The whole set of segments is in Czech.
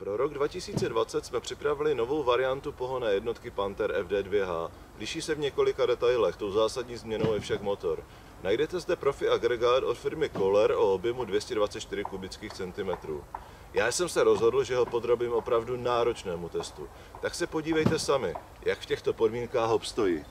Pro rok 2020 jsme připravili novou variantu pohonné jednotky Panther FD2H. Liší se v několika detailech, tou zásadní změnou je však motor. Najdete zde profi agregát od firmy Kohler o objemu 224 kubických centimetrů. Já jsem se rozhodl, že ho podrobím opravdu náročnému testu. Tak se podívejte sami, jak v těchto podmínkách obstojí.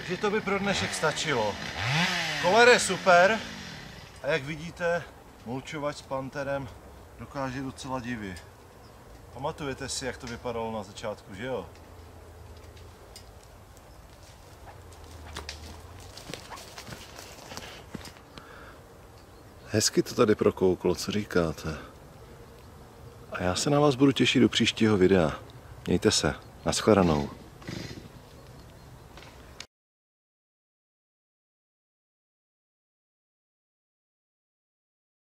Takže to by pro dnešek stačilo. Kohler je super a jak vidíte, mulčovač s Pantherem dokáže docela divy. Pamatujete si, jak to vypadalo na začátku, že jo? Hezky to tady prokouklo, co říkáte? A já se na vás budu těšit do příštího videa. Mějte se, nashledanou.